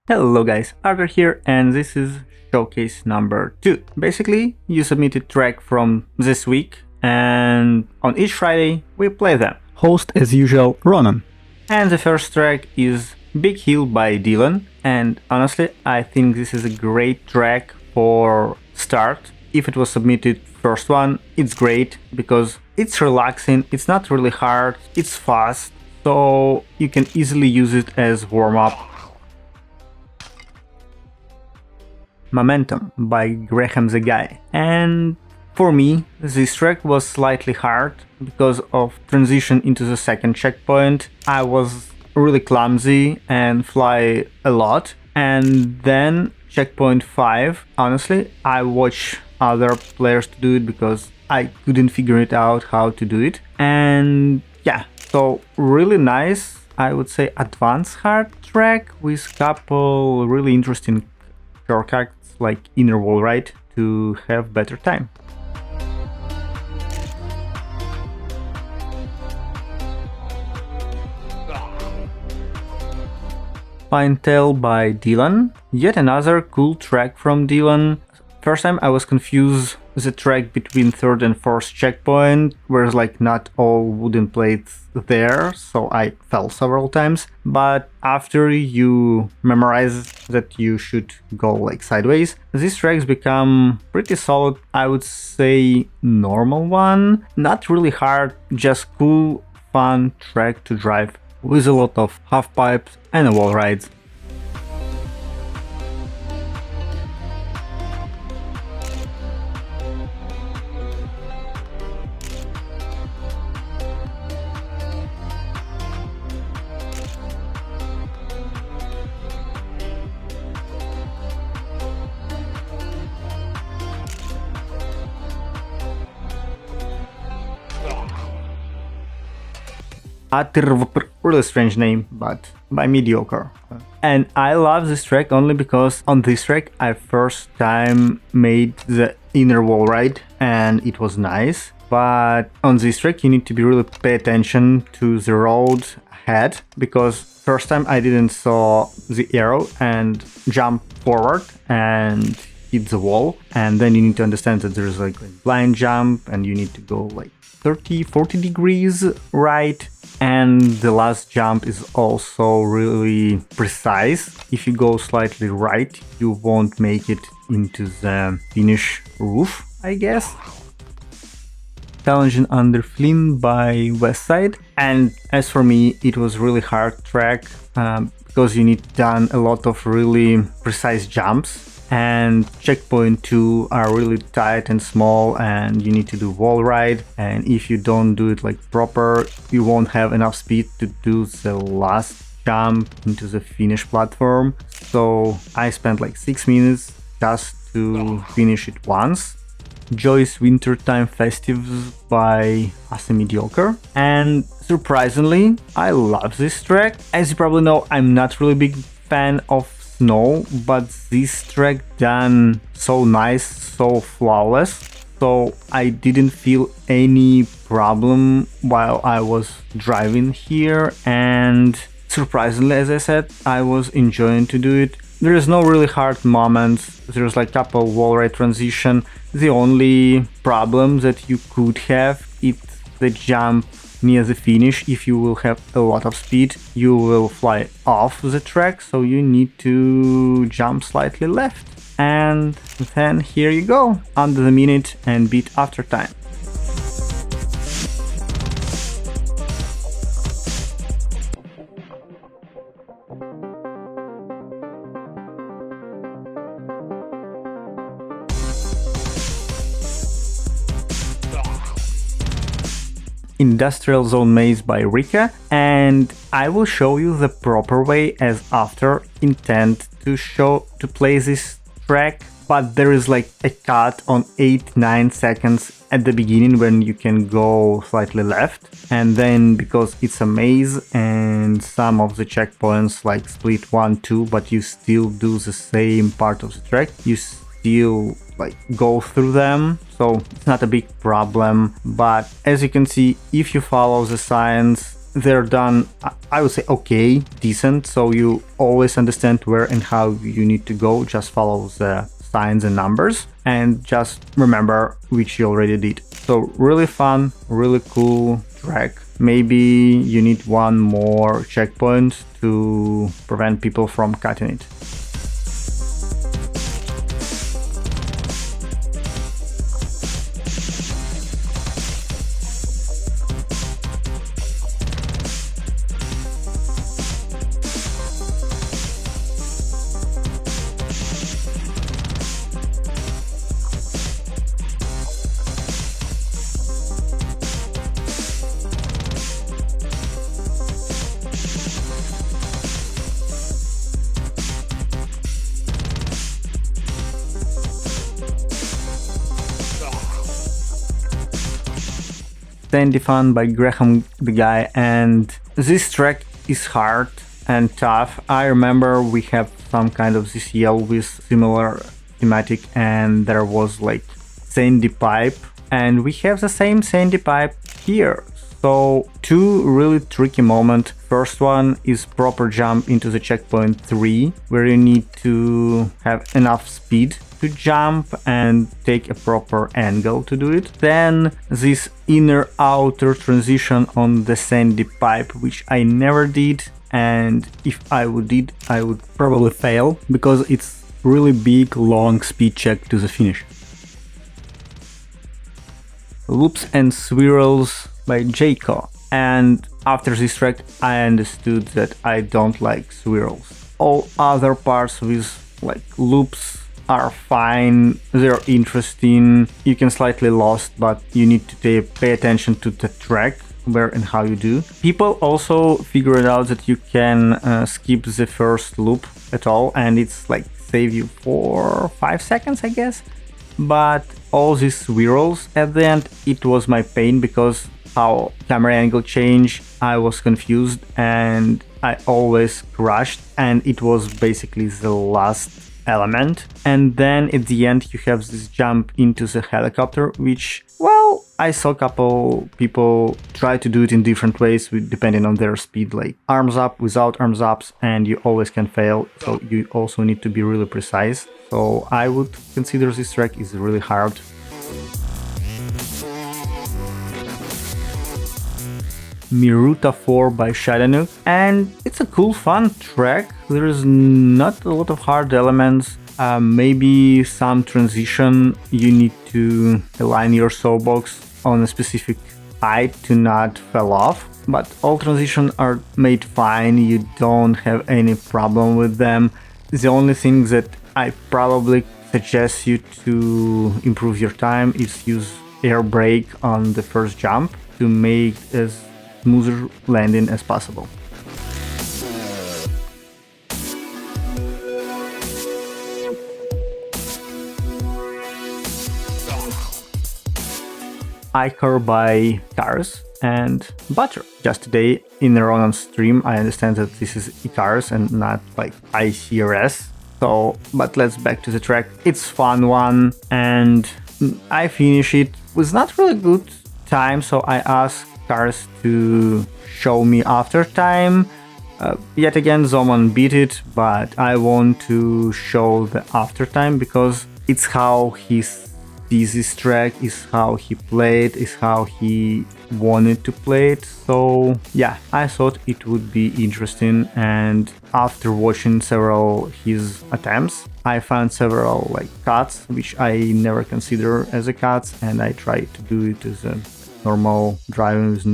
Hello guys, Arthur here, and this is showcase number 2. Basically, you submit a track from this week, and on each Friday we play them. Host as usual, Ronan. And the first track is Big Hill by Dylan, and honestly, I think this is a great track for start. If it was submitted first one, it's great because it's relaxing, it's not really hard, it's fast, so you can easily use it as warm-up. Momentum by Graham the Guy. And for me, this track was slightly hard because of transition into the second checkpoint. I was really clumsy and fly a lot. And then checkpoint 5, honestly, I watch other players to do it because I couldn't figure it out how to do it. And yeah, so really nice, I would say advanced hard track with couple really interesting shortcuts like inner wall ride to have better time. Fine Tale by Dylan. Yet another cool track from Dylan. First time I was confused the track between third and fourth checkpoint, whereas like not all wooden plates there, so I fell several times. But after you memorize that you should go like sideways, these tracks become pretty solid. I would say normal one, not really hard, just cool, fun track to drive with a lot of half pipes and wall rides. Really strange name, but by Mediocre. And I love this track only because on this track I first time made the inner wall ride and it was nice. But on this track you need to be really pay attention to the road ahead, because first time I didn't saw the arrow and jump forward and hit the wall, and then you need to understand that there's like a blind jump and you need to go like 30-40 degrees right, and the last jump is also really precise. If you go slightly right, you won't make it into the finish roof, I guess. Challenging Under Flynn by Westside. And as for me, it was really hard track because you need done a lot of really precise jumps, and checkpoint 2 are really tight and small and you need to do wall ride, and if you don't do it like proper, you won't have enough speed to do the last jump into the finish platform. So I spent like 6 minutes just to finish it once. Joy's Wintertime Festives by Asa Mediocre. And surprisingly, I love this track. As you probably know, I'm not really big fan of snow, but this track done so nice, so flawless, so I didn't feel any problem while I was driving here, and surprisingly, as I said, I was enjoying to do it. There is no really hard moments, there's like couple wall ride transition. The only problem that you could have is the jump near the finish. If you will have a lot of speed, you will fly off the track, so you need to jump slightly left. And then here you go, under the minute and beat after time. Industrial Zone Maze by Rika, and I will show you the proper way as after intent to play this track, but there is like a cut on 8-9 seconds at the beginning when you can go slightly left, and then because it's a maze and some of the checkpoints like split 1-2, but you still do the same part of the track, you still like go through them, so it's not a big problem. But as you can see, if you follow the signs, they're done, I would say, okay, decent. So you always understand where and how you need to go. Just follow the signs and numbers and just remember which you already did. So really fun, really cool track. Maybe you need one more checkpoint to prevent people from cutting it. Dandy Fun by Graham the Guy, and this track is hard and tough. I remember we have some kind of ZCL with similar thematic, and there was like sandy pipe, and we have the same sandy pipe here. So two really tricky moments. First one is proper jump into the checkpoint 3, where you need to have enough speed to jump and take a proper angle to do it. Then this inner outer transition on the sandy pipe, which I never did, and if I would Probably fail because it's really big, long speed check to the finish. Loops and Swirls by Jayco. And after this track I understood that I don't like swirls. All other parts with like loops are fine, they're interesting, you can slightly lost, but you need to pay attention to the track, where and how you do. People also figured out that you can skip the first loop at all, and it's like save you for 5 seconds, I guess. But all these swirls at the end, it was my pain, because how camera angle change, I was confused and I always crashed, and it was basically the last element. And then at the end you have this jump into the helicopter, which, well, I saw a couple people try to do it in different ways depending on their speed, like arms up, without arms ups, and you always can fail, so you also need to be really precise. So I would consider this track is really hard. Miruta 4 by Shadanuk, and it's a cool, fun track. There is not a lot of hard elements, maybe some transition. You need to align your soapbox on a specific height to not fall off, but all transitions are made fine, you don't have any problem with them. The only thing that I probably suggest you to improve your time is use air brake on the first jump to make as smoother landing as possible. Icar by Cars and Butter. Just today in the RonanC stream, I understand that this is Icarus and not like ICRS. So, but let's back to the track. It's fun one, and I finish it with not really good time, so I asked Cars to show me after time. Yet again, Zoman beat it, but I want to show the after time because it's how he sees this track, is how he played, is how he wanted to play it. So yeah, I thought it would be interesting, and after watching several his attempts, I found several like cuts which I never consider as a cuts, and I tried to do it as a normal driving with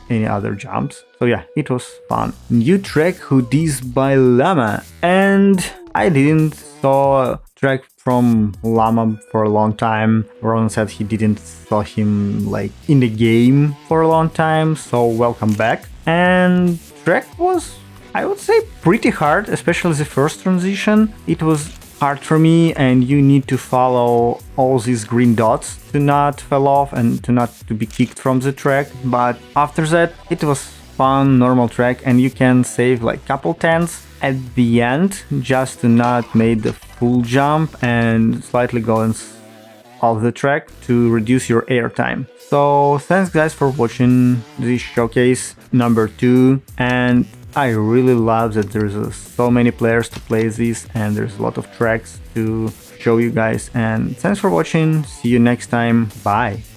any other jumps. So yeah, it was fun. New track Hoodies by Llama, and I didn't saw a track from Llama for a long time. Ronan said he didn't saw him like in the game for a long time, so welcome back. And track was, I would say, pretty hard, especially the first transition. It was hard for me, and you need to follow all these green dots to not fall off and to be kicked from the track. But after that, it was fun, normal track, and you can save like couple tenths at the end just to not make the full jump and slightly going of the track to reduce your airtime. So thanks guys for watching this showcase number 2, and I really love that there's so many players to play this and there's a lot of tracks to show you guys, and thanks for watching. See you next time. Bye.